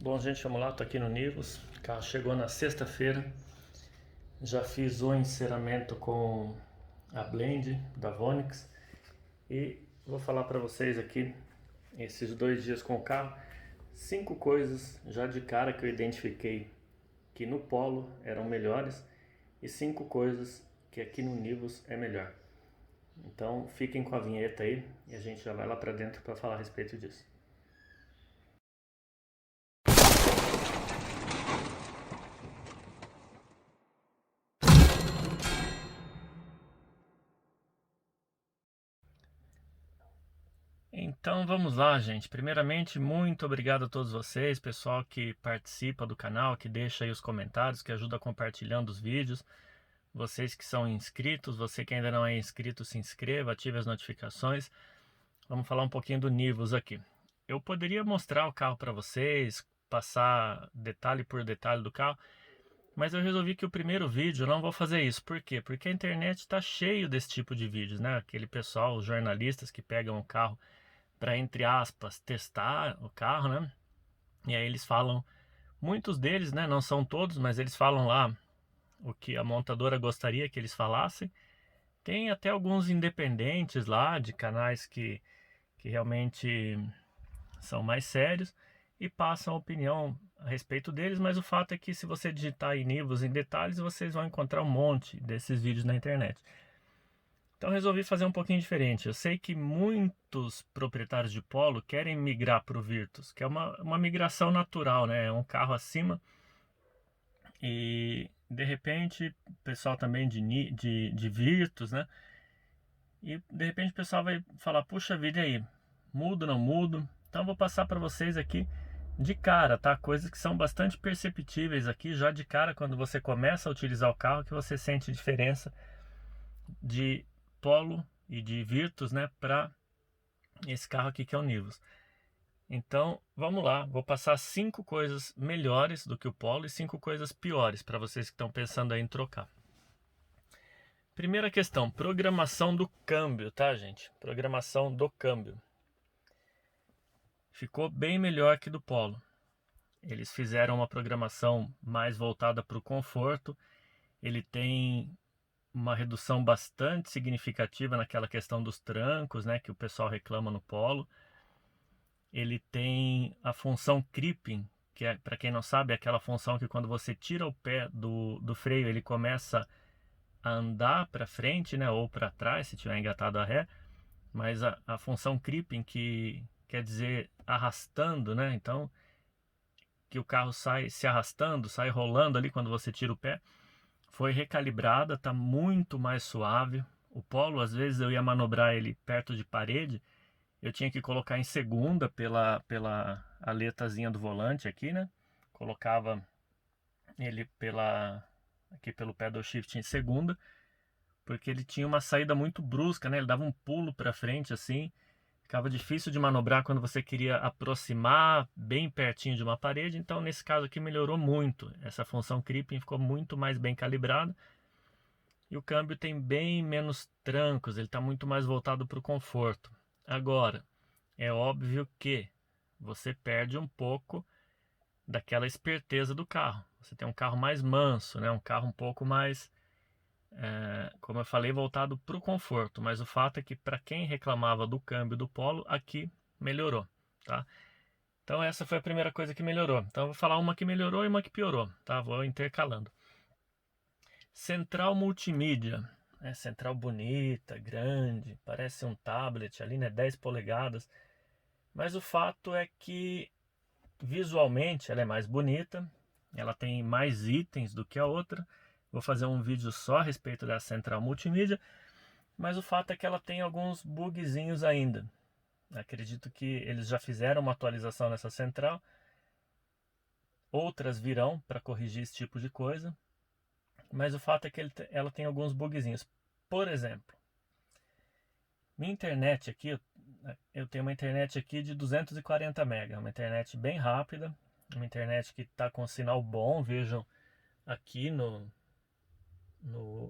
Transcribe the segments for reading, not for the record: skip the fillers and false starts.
Bom, gente, vamos lá, tô aqui no Nivus. O carro chegou na sexta-feira. Já fiz o enceramento com a Blend da Vonix e vou falar para vocês aqui, esses 2 dias com o carro, 5 coisas já de cara que eu identifiquei que no Polo eram melhores e 5 coisas que aqui no Nivus é melhor. Então fiquem com a vinheta aí e a gente já vai lá para dentro para falar a respeito disso. Então vamos lá, gente. Primeiramente, muito obrigado a todos vocês, pessoal que participa do canal, que deixa aí os comentários, que ajuda compartilhando os vídeos. Vocês que são inscritos, você que ainda não é inscrito, se inscreva, ative as notificações. Vamos falar um pouquinho do Nivus aqui. Eu poderia mostrar o carro para vocês, passar detalhe por detalhe do carro, mas eu resolvi que o primeiro vídeo eu não vou fazer isso. Por quê? Porque a internet está cheio desse tipo de vídeos, né? Aquele pessoal, os jornalistas que pegam o carro para, entre aspas, testar o carro, né? E aí eles falam, muitos deles, né? Não são todos, mas eles falam lá o que a montadora gostaria que eles falassem. Tem até alguns independentes lá, de canais que realmente são mais sérios e passam opinião a respeito deles, mas o fato é que se você digitar aí Nivus em detalhes, vocês vão encontrar um monte desses vídeos na internet. Então resolvi fazer um pouquinho diferente. Eu sei que muitos proprietários de Polo querem migrar para o Virtus, que é uma migração natural, né? É um carro acima e de repente o pessoal também de Virtus, né? E de repente o pessoal vai falar, puxa vida, e aí, mudo, não mudo? Então vou passar para vocês aqui de cara, tá? Coisas que são bastante perceptíveis aqui, já de cara, quando você começa a utilizar o carro, que você sente diferença de Polo e de Virtus, né, para esse carro aqui que é o Nivus. Então, vamos lá, vou passar 5 coisas melhores do que o Polo e 5 coisas piores para vocês que estão pensando aí em trocar. Primeira questão, programação do câmbio, tá, gente? Programação do câmbio. Ficou bem melhor que do Polo. Eles fizeram uma programação mais voltada para o conforto. Ele tem uma redução bastante significativa naquela questão dos trancos, né, que o pessoal reclama no Polo. Ele tem a função creeping, que é, para quem não sabe, é aquela função que quando você tira o pé do freio, ele começa a andar para frente, né, ou para trás, se tiver engatado a ré. Mas a função creeping, que quer dizer arrastando, né, então que o carro sai se arrastando, sai rolando ali quando você tira o pé, foi recalibrada, está muito mais suave. O Polo, às vezes eu ia manobrar ele perto de parede, eu tinha que colocar em segunda pela aletazinha do volante aqui, né? Colocava ele aqui pelo pedal shift em segunda, porque ele tinha uma saída muito brusca, né? Ele dava um pulo para frente assim, ficava difícil de manobrar quando você queria aproximar bem pertinho de uma parede. Então nesse caso aqui melhorou muito. Essa função creeping ficou muito mais bem calibrada. E o câmbio tem bem menos trancos, ele está muito mais voltado para o conforto. Agora, é óbvio que você perde um pouco daquela esperteza do carro. Você tem um carro mais manso, né? Um carro um pouco mais, como eu falei, voltado para o conforto. Mas o fato é que para quem reclamava do câmbio do Polo, aqui melhorou, tá? Então essa foi a primeira coisa que melhorou. Então eu vou falar uma que melhorou e uma que piorou, tá? Vou intercalando. Central multimídia, né? Central bonita, grande, parece um tablet ali, né? 10 polegadas. Mas o fato é que visualmente ela é mais bonita, ela tem mais itens do que a outra. Vou fazer um vídeo só a respeito da central multimídia, mas o fato é que ela tem alguns bugzinhos ainda. Acredito que eles já fizeram uma atualização nessa central, outras virão para corrigir esse tipo de coisa, mas o fato é que ela tem alguns bugzinhos. Por exemplo, minha internet aqui, eu tenho uma internet aqui de 240 MB, uma internet bem rápida, uma internet que está com sinal bom. Vejam aqui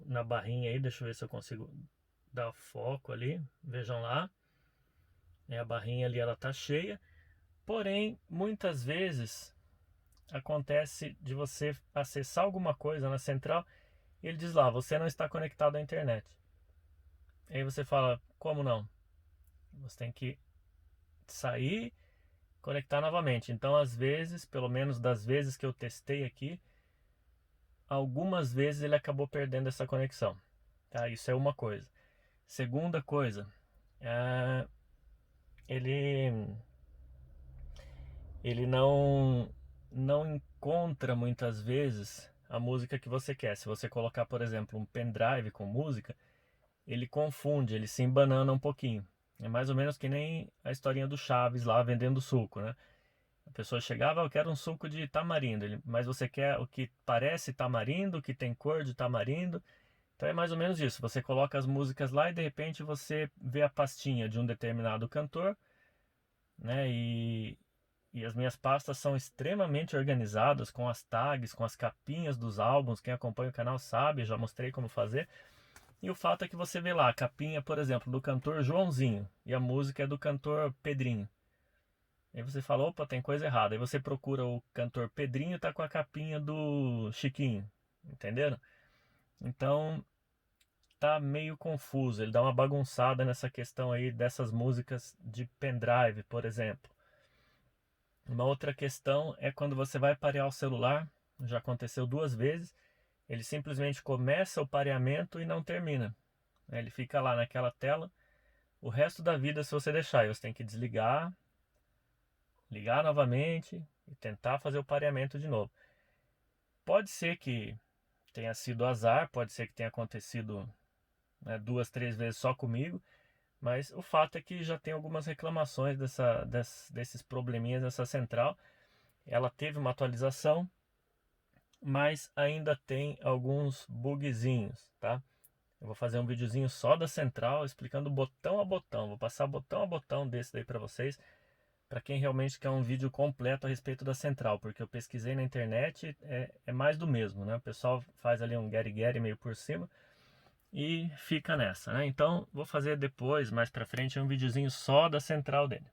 na barrinha aí, deixa eu ver se eu consigo dar foco ali, vejam lá, a barrinha ali ela está cheia, porém muitas vezes acontece de você acessar alguma coisa na central e ele diz lá, você não está conectado à internet. Aí você fala, como não? Você tem que sair, conectar novamente. Então, às vezes, pelo menos das vezes que eu testei aqui, algumas vezes ele acabou perdendo essa conexão. Tá? Isso é uma coisa. Segunda coisa, ele não encontra muitas vezes a música que você quer. Se você colocar, por exemplo, um pendrive com música, ele confunde, ele se embanana um pouquinho. É mais ou menos que nem a historinha do Chaves lá vendendo suco, né? A pessoa chegava, eu quero um suco de tamarindo, mas você quer o que parece tamarindo, o que tem cor de tamarindo. Então é mais ou menos isso. Você coloca as músicas lá e de repente você vê a pastinha de um determinado cantor, né? E as minhas pastas são extremamente organizadas, com as tags, com as capinhas dos álbuns. Quem acompanha o canal sabe, já mostrei como fazer. E o fato é que você vê lá a capinha, por exemplo, do cantor Joãozinho e a música é do cantor Pedrinho. Aí você fala, opa, tem coisa errada. Aí você procura o cantor Pedrinho, tá com a capinha do Chiquinho, entenderam? Então tá meio confuso, ele dá uma bagunçada nessa questão aí dessas músicas de pendrive, por exemplo. Uma outra questão é quando você vai parear o celular, já aconteceu 2 vezes, ele simplesmente começa o pareamento e não termina. Ele fica lá naquela tela o resto da vida se você deixar. Aí você tem que desligar, ligar novamente e tentar fazer o pareamento de novo. Pode ser que tenha sido azar, pode ser que tenha acontecido, né, 2, 3 vezes só comigo, mas o fato é que já tem algumas reclamações desses probleminhas dessa central. Ela teve uma atualização, mas ainda tem alguns bugzinhos, tá? Eu vou fazer um videozinho só da central, explicando botão a botão. Vou passar botão a botão desse daí para vocês, para quem realmente quer um vídeo completo a respeito da central, porque eu pesquisei na internet, é mais do mesmo, né? O pessoal faz ali um get meio por cima e fica nessa, né? Então, vou fazer depois, mais para frente, um videozinho só da central dele.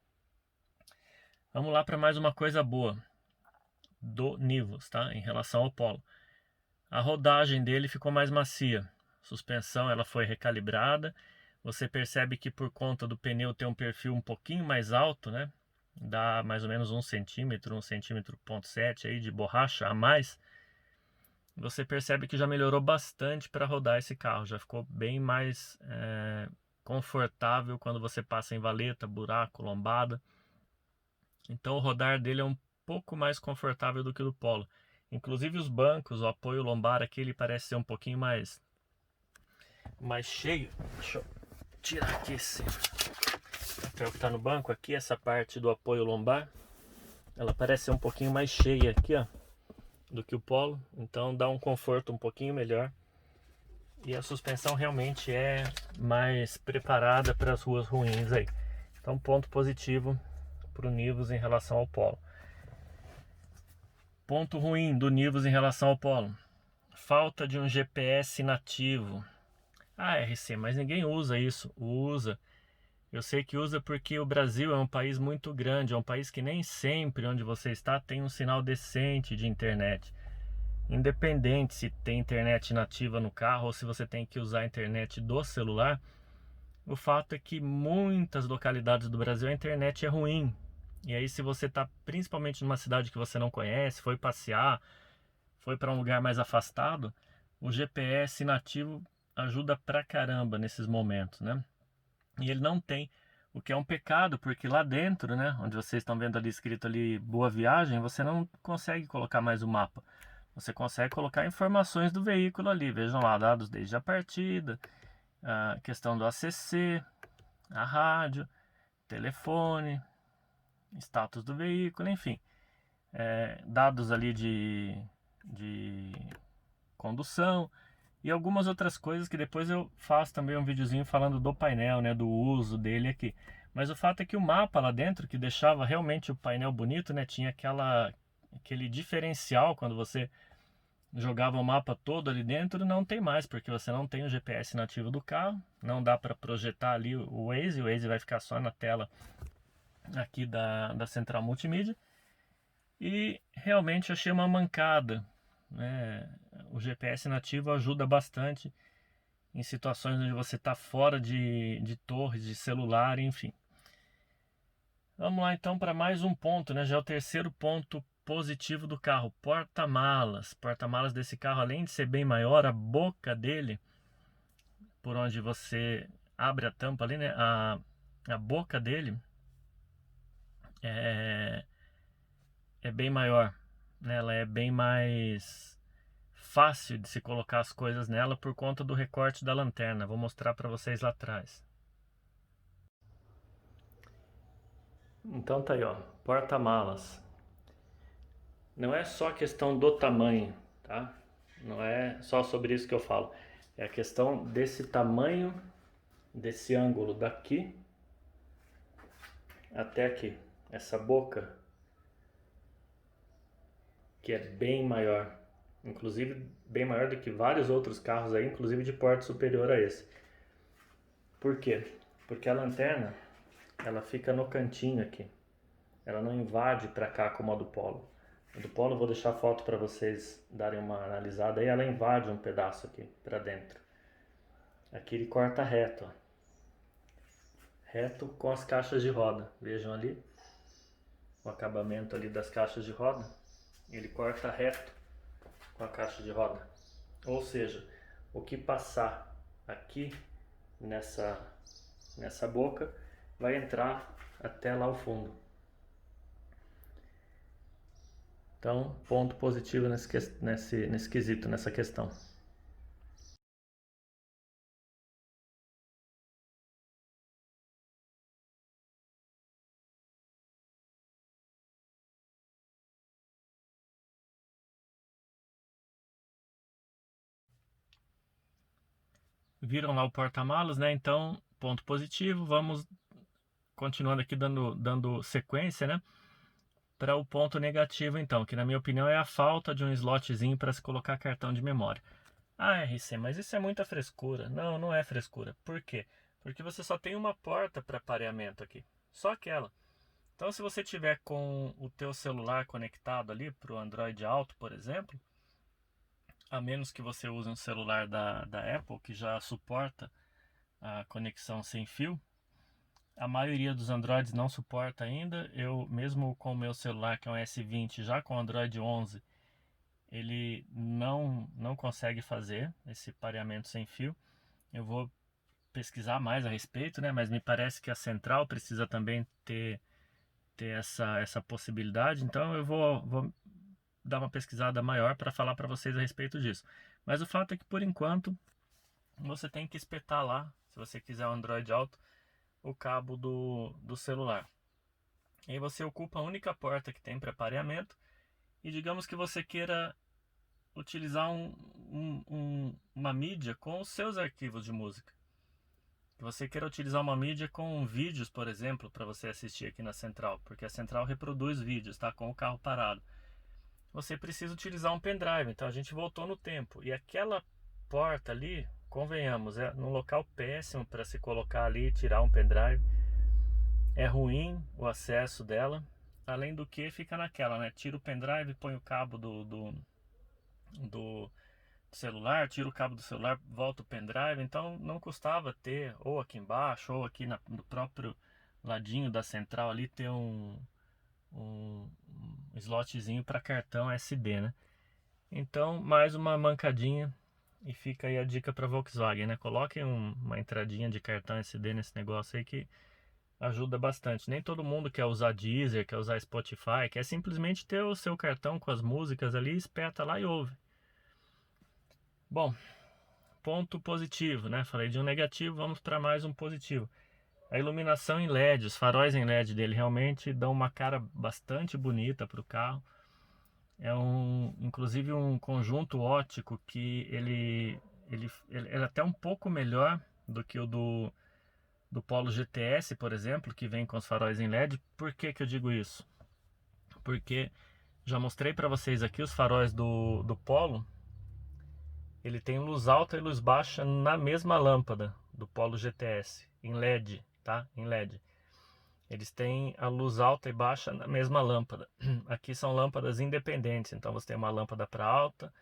Vamos lá para mais uma coisa boa do Nivus, tá? Em relação ao Polo. A rodagem dele ficou mais macia. A suspensão ela foi recalibrada. Você percebe que por conta do pneu ter um perfil um pouquinho mais alto, né? Dá mais ou menos 1 centímetro, 1,7 cm aí de borracha a mais. Você percebe que já melhorou bastante para rodar esse carro. Já ficou bem mais confortável quando você passa em valeta, buraco, lombada. Então o rodar dele é um pouco mais confortável do que o do Polo. Inclusive os bancos, o apoio lombar aqui, ele parece ser um pouquinho mais cheio. Deixa eu tirar aqui esse papel que está no banco aqui, essa parte do apoio lombar. Ela parece ser um pouquinho mais cheia aqui, ó, do que o Polo. Então dá um conforto um pouquinho melhor. E a suspensão realmente é mais preparada para as ruas ruins aí. Então ponto positivo para o Nivus em relação ao Polo. Ponto ruim do Nivus em relação ao Polo: falta de um GPS nativo. Ah, RC, mas ninguém usa isso. Usa. Eu sei que usa porque o Brasil é um país muito grande, é um país que nem sempre onde você está tem um sinal decente de internet. Independente se tem internet nativa no carro ou se você tem que usar a internet do celular, o fato é que muitas localidades do Brasil a internet é ruim. E aí se você está principalmente numa cidade que você não conhece, foi passear, foi para um lugar mais afastado, o GPS nativo ajuda pra caramba nesses momentos, né? E ele não tem, o que é um pecado, porque lá dentro, né, onde vocês estão vendo ali escrito ali Boa Viagem, você não consegue colocar mais o mapa. Você consegue colocar informações do veículo ali, vejam lá, dados desde a partida, a questão do ACC, a rádio, telefone, status do veículo, enfim. Dados ali de condução e algumas outras coisas que depois eu faço também um videozinho falando do painel, né, do uso dele aqui. Mas o fato é que o mapa lá dentro, que deixava realmente o painel bonito, né, tinha aquele diferencial quando você jogava o mapa todo ali dentro, não tem mais, porque você não tem o GPS nativo do carro, não dá para projetar ali o Waze vai ficar só na tela aqui da central multimídia. E realmente achei uma mancada, né? O GPS nativo ajuda bastante em situações onde você está fora de torres, de celular, enfim. Vamos lá então para mais um ponto, né? Já é o terceiro ponto positivo do carro, porta-malas. Porta-malas desse carro, além de ser bem maior, a boca dele, por onde você abre a tampa ali, né? A boca dele é, é bem maior, né? Ela é bem mais fácil de se colocar as coisas nela por conta do recorte da lanterna. Vou mostrar para vocês lá atrás. Então tá aí, ó, porta-malas. Não é só questão do tamanho, tá? Não é só sobre isso que eu falo. É a questão desse tamanho, desse ângulo daqui até aqui. Essa boca, que é bem maior. Inclusive, bem maior do que vários outros carros aí, inclusive de porte superior a esse. Por quê? Porque a lanterna, ela fica no cantinho aqui. Ela não invade para cá como a do Polo. A do Polo eu vou deixar a foto para vocês darem uma analisada aí. Ela invade um pedaço aqui para dentro. Aqui ele corta reto, ó. Reto com as caixas de roda. Vejam ali o acabamento ali das caixas de roda. Ele corta reto com a caixa de roda. Ou seja, o que passar aqui nessa boca vai entrar até lá ao fundo. Então, ponto positivo nesse quesito, nessa questão. Viram lá o porta-malas, né? Então, ponto positivo. Vamos continuando aqui dando sequência, né? Para o ponto negativo, então, que na minha opinião é a falta de um slotzinho para se colocar cartão de memória. Ah, RC, mas isso é muita frescura. Não, não é frescura. Por quê? Porque você só tem uma porta para pareamento aqui. Só aquela. Então, se você tiver com o teu celular conectado ali para o Android Auto, por exemplo, a menos que você use um celular da Apple, que já suporta a conexão sem fio, a maioria dos Androids não suporta ainda. Eu, mesmo com o meu celular, que é um S20, já com Android 11, ele não consegue fazer esse pareamento sem fio. Eu vou pesquisar mais a respeito, né? Mas me parece que a central precisa também ter essa possibilidade. Então eu vou dar uma pesquisada maior para falar para vocês a respeito disso. Mas o fato é que por enquanto você tem que espetar lá, se você quiser o Android Auto, o cabo do celular. E aí você ocupa a única porta que tem para pareamento. E digamos que você queira utilizar uma mídia com os seus arquivos de música. Que você queira utilizar uma mídia com vídeos, por exemplo, para você assistir aqui na central, porque a central reproduz vídeos, tá? Com o carro parado. Você precisa utilizar um pendrive, então a gente voltou no tempo. E aquela porta ali, convenhamos, é num local péssimo para se colocar ali e tirar um pendrive. É ruim o acesso dela. Além do que fica naquela, né? Tira o pendrive, põe o cabo do celular, tira o cabo do celular, volta o pendrive. Então não custava ter, ou aqui embaixo, ou aqui no próprio ladinho da central ali, ter um slotzinho para cartão SD, né? Então, mais uma mancadinha. E fica aí a dica para Volkswagen, né? Coloquem uma entradinha de cartão SD nesse negócio aí que ajuda bastante. Nem todo mundo quer usar Deezer, quer usar Spotify, quer simplesmente ter o seu cartão com as músicas ali, espeta lá e ouve. Bom, ponto positivo, né? Falei de um negativo, vamos para mais um positivo. A iluminação em LED, os faróis em LED dele realmente dão uma cara bastante bonita para o carro. É inclusive um conjunto óptico que ele é até um pouco melhor do que o do Polo GTS, por exemplo, que vem com os faróis em LED. Por que que eu digo isso? Porque já mostrei para vocês aqui os faróis do Polo. Ele tem luz alta e luz baixa na mesma lâmpada do Polo GTS, em LED, tá? Em LED. eles têm a luz alta e baixa na mesma lâmpada. Aqui são lâmpadas independentes, então você tem uma lâmpada para alta,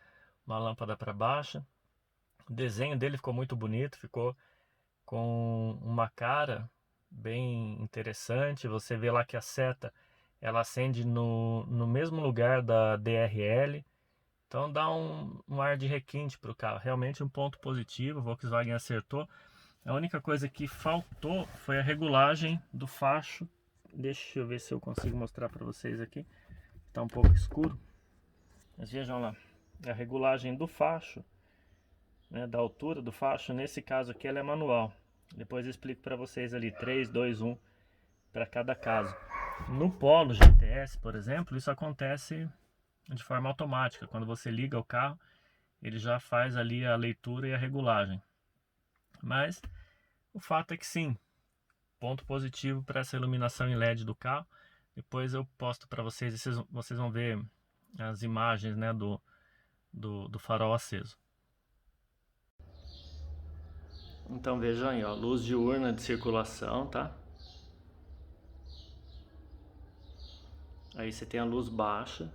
uma lâmpada para baixa. O desenho dele ficou muito bonito, ficou com uma cara bem interessante. Você vê lá que a seta ela acende no mesmo lugar da DRL, então dá um ar de requinte para o carro. Realmente um ponto positivo, o Volkswagen acertou. A única coisa que faltou foi a regulagem do facho. Deixa eu ver se eu consigo mostrar para vocês aqui. Está um pouco escuro, mas vejam lá, a regulagem do facho, né, da altura do facho, nesse caso aqui ela é manual. Depois eu explico para vocês ali, 3, 2, 1 para cada caso. No Polo GTS, por exemplo, isso acontece de forma automática. Quando você liga o carro, ele já faz ali a leitura e a regulagem. Mas o fato é que sim, ponto positivo para essa iluminação em LED do carro. Depois eu posto para vocês e vocês vão ver as imagens, né, do farol aceso. Então vejam aí, ó, luz diurna de circulação, tá? Aí você tem a luz baixa.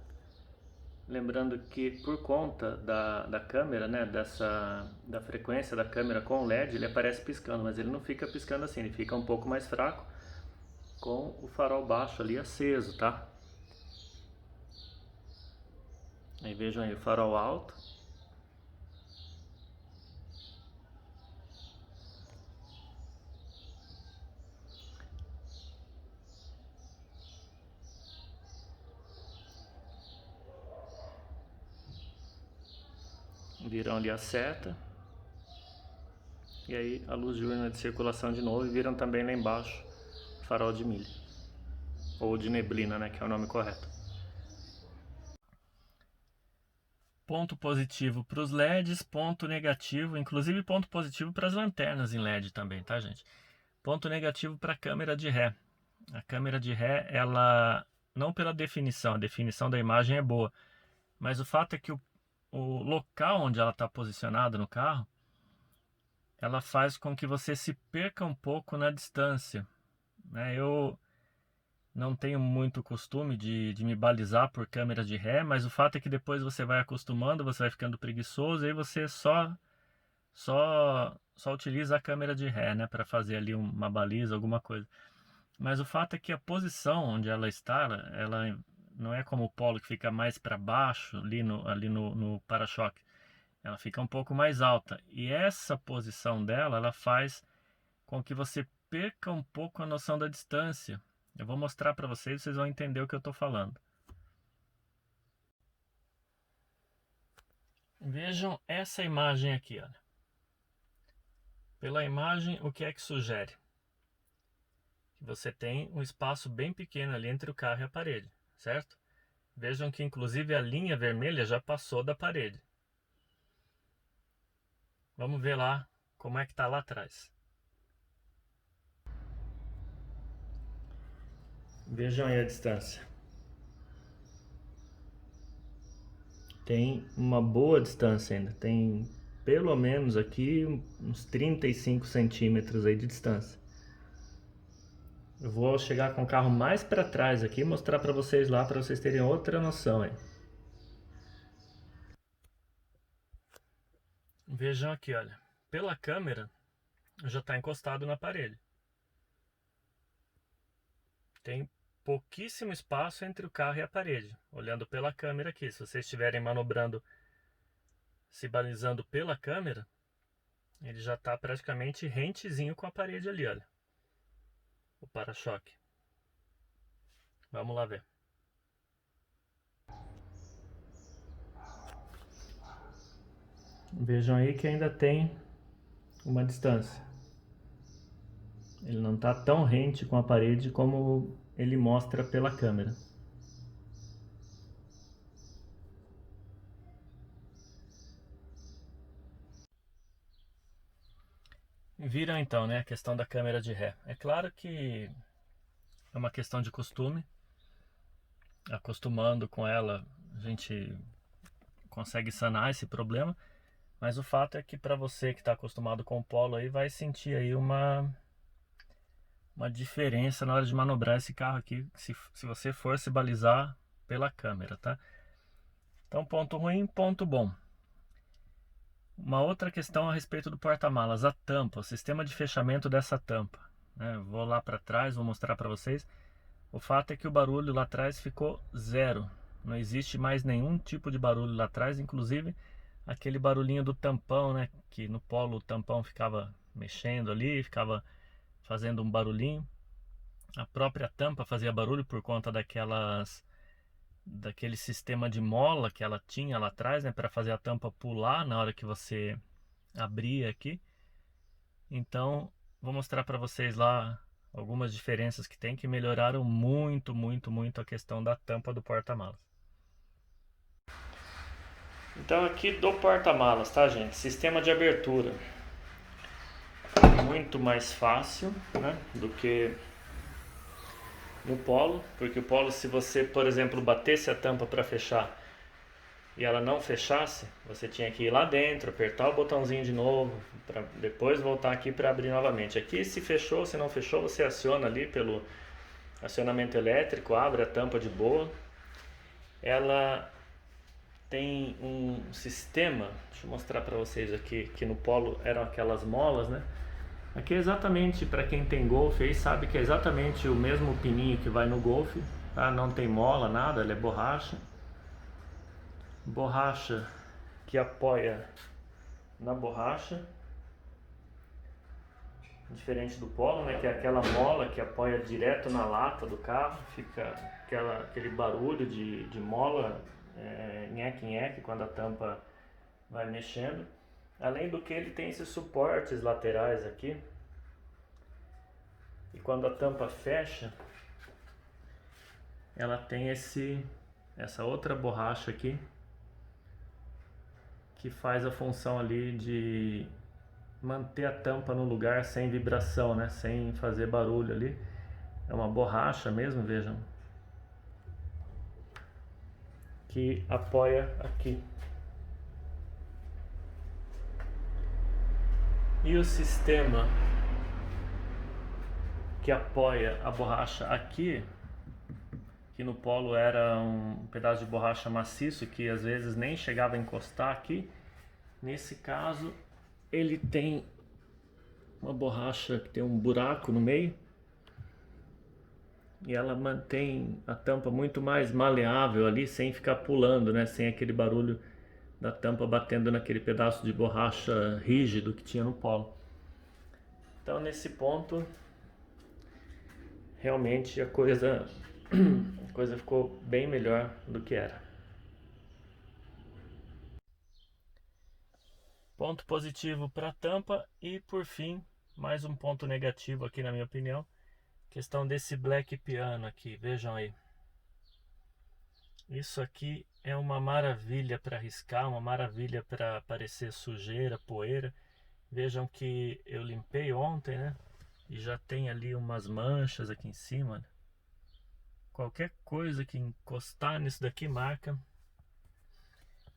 Lembrando que por conta da câmera, né, da frequência da câmera com o LED, ele aparece piscando, mas ele não fica piscando assim, ele fica um pouco mais fraco com o farol baixo ali aceso, tá? Aí vejam aí o farol alto. Viram ali a seta. E aí a luz diurna de circulação de novo, e viram também lá embaixo farol de milha. Ou de neblina, né, que é o nome correto. Ponto positivo para os LEDs, ponto negativo, inclusive ponto positivo para as lanternas em LED também, tá, gente? Ponto negativo para a câmera de ré. A câmera de ré, ela, não pela definição, a definição da imagem é boa, mas o fato é que o local onde ela está posicionada no carro, ela faz com que você se perca um pouco na distância, né? Eu não tenho muito costume de me balizar por câmera de ré, mas o fato é que depois você vai acostumando, você vai ficando preguiçoso, e aí você só utiliza a câmera de ré, né, para fazer ali uma baliza, alguma coisa. Mas o fato é que a posição onde ela está, ela não é como o Polo que fica mais para baixo, ali no para-choque. Ela fica um pouco mais alta. E essa posição dela, ela faz com que você perca um pouco a noção da distância. Eu vou mostrar para vocês, vocês vão entender o que eu estou falando. Vejam essa imagem aqui, olha. Pela imagem, o que é que sugere? Que você tem um espaço bem pequeno ali entre o carro e a parede, certo? Vejam que inclusive a linha vermelha já passou da parede. Vamos ver lá como é que está lá atrás. Vejam aí a distância. Tem uma boa distância ainda. Tem pelo menos aqui uns 35 centímetros aí de distância. Eu vou chegar com o carro mais para trás aqui e mostrar para vocês lá, para vocês terem outra noção aí. Vejam aqui, olha. Pela câmera, já está encostado na parede. Tem pouquíssimo espaço entre o carro e a parede, olhando pela câmera aqui. Se vocês estiverem manobrando, se balizando pela câmera, ele já está praticamente rentezinho com a parede ali, olha. O para-choque. Vamos lá ver. Vejam aí que ainda tem uma distância. Ele não está tão rente com a parede como ele mostra pela câmera. Viram então, né, a questão da câmera de ré. É claro que é uma questão de costume. Acostumando com ela, a gente consegue sanar esse problema. Mas o fato é que para você que está acostumado com o Polo aí, vai sentir aí uma uma diferença na hora de manobrar esse carro aqui, se você for se balizar pela câmera, tá? Então, ponto ruim, ponto bom. Uma outra questão a respeito do porta-malas, a tampa, o sistema de fechamento dessa tampa, né? Vou lá para trás, vou mostrar para vocês. O fato é que o barulho lá atrás ficou zero. Não existe mais nenhum tipo de barulho lá atrás, inclusive aquele barulhinho do tampão, né? Que no Polo o tampão ficava mexendo ali, ficava fazendo um barulhinho. A própria tampa fazia barulho por conta daquele sistema de mola que ela tinha lá atrás, né? Para fazer a tampa pular na hora que você abria aqui. Então, vou mostrar para vocês lá algumas diferenças que tem que melhoraram muito, muito, muito a questão da tampa do porta-malas. Então aqui do porta-malas, tá, gente? Sistema de abertura. Muito mais fácil, né, do que no Polo, porque o Polo, se você, por exemplo, batesse a tampa para fechar e ela não fechasse, você tinha que ir lá dentro, apertar o botãozinho de novo, para depois voltar aqui para abrir novamente. Aqui, se fechou, se não fechou, você aciona ali pelo acionamento elétrico, abre a tampa de boa. Ela tem um sistema, deixa eu mostrar para vocês aqui, que no Polo eram aquelas molas, né? Aqui é exatamente, para quem tem Golf aí sabe que é exatamente o mesmo pininho que vai no Golf, tá? Não tem mola, nada, ela é borracha. Borracha que apoia na borracha, diferente do Polo, né? Que é aquela mola que apoia direto na lata do carro, fica aquele barulho de mola, nheque-nheque, quando a tampa vai mexendo. Além do que ele tem esses suportes laterais aqui. E quando a tampa fecha, ela tem essa outra borracha aqui, que faz a função ali de manter a tampa no lugar sem vibração, né? Sem fazer barulho ali. É uma borracha mesmo, vejam, que apoia aqui. E o sistema que apoia a borracha aqui, que no Polo era um pedaço de borracha maciço que às vezes nem chegava a encostar aqui, nesse caso ele tem uma borracha que tem um buraco no meio e ela mantém a tampa muito mais maleável ali, sem ficar pulando, né? Sem aquele barulho da tampa batendo naquele pedaço de borracha rígido que tinha no Polo. Então, nesse ponto, realmente a coisa ficou bem melhor do que era. Ponto positivo para a tampa e, por fim, mais um ponto negativo aqui na minha opinião, questão desse black piano aqui, vejam aí. Isso aqui é uma maravilha para riscar, uma maravilha para aparecer sujeira, poeira. Vejam que eu limpei ontem, né? E já tem ali umas manchas aqui em cima, né? Qualquer coisa que encostar nisso daqui marca.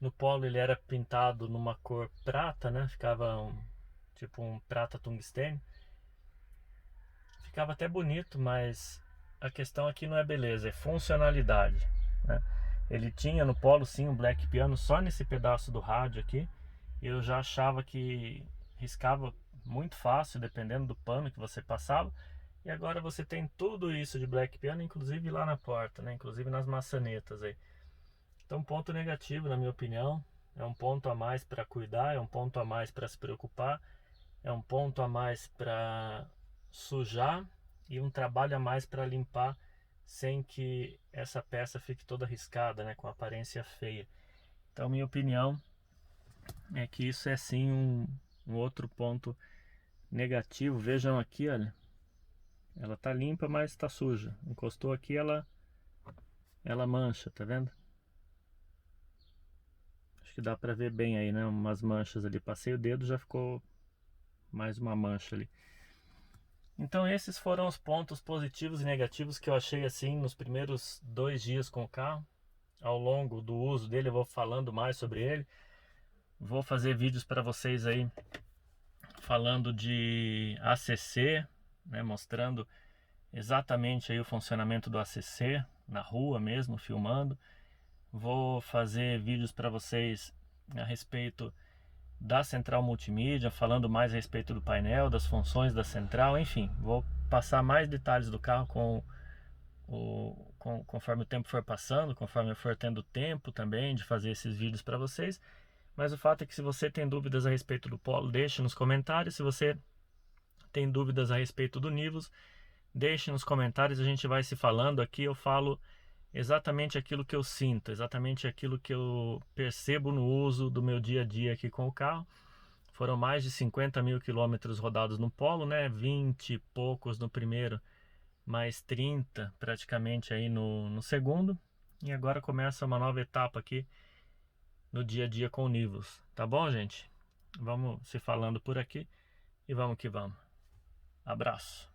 No Polo ele era pintado numa cor prata, né? Ficava tipo um prata tungstênio. Ficava até bonito, mas a questão aqui não é beleza, é funcionalidade, né? Ele tinha no Polo sim um black piano só nesse pedaço do rádio aqui. Eu já achava que riscava muito fácil, dependendo do pano que você passava. E agora você tem tudo isso de black piano, inclusive lá na porta, né? Inclusive nas maçanetas aí. Então, ponto negativo, na minha opinião. É um ponto a mais para cuidar, é um ponto a mais para se preocupar, é um ponto a mais para sujar e um trabalho a mais para limpar sem que essa peça fique toda riscada, né? Com aparência feia. Então, minha opinião é que isso é sim um outro ponto negativo. Vejam aqui, olha. Ela tá limpa, mas tá suja. Encostou aqui, ela mancha, tá vendo? Acho que dá pra ver bem aí, né? Umas manchas ali. Passei o dedo, já ficou mais uma mancha ali. Então esses foram os pontos positivos e negativos que eu achei assim nos primeiros 2 dias com o carro. Ao longo do uso dele eu vou falando mais sobre ele. Vou fazer vídeos para vocês aí falando de ACC, né? Mostrando exatamente aí o funcionamento do ACC, na rua mesmo, filmando. Vou fazer vídeos para vocês a respeito da central multimídia, falando mais a respeito do painel, das funções da central, enfim, vou passar mais detalhes do carro conforme o tempo for passando, conforme eu for tendo tempo também de fazer esses vídeos para vocês. Mas o fato é que se você tem dúvidas a respeito do Polo, deixe nos comentários. Se você tem dúvidas a respeito do Nivus, deixe nos comentários, a gente vai se falando aqui. Eu falo exatamente aquilo que eu sinto, exatamente aquilo que eu percebo no uso do meu dia a dia aqui com o carro. Foram mais de 50 mil quilômetros rodados no Polo, né? 20 e poucos no primeiro, mais 30 praticamente aí no segundo. E agora começa uma nova etapa aqui no dia a dia com o Nivus. Tá bom, gente? Vamos se falando por aqui e vamos que vamos. Abraço.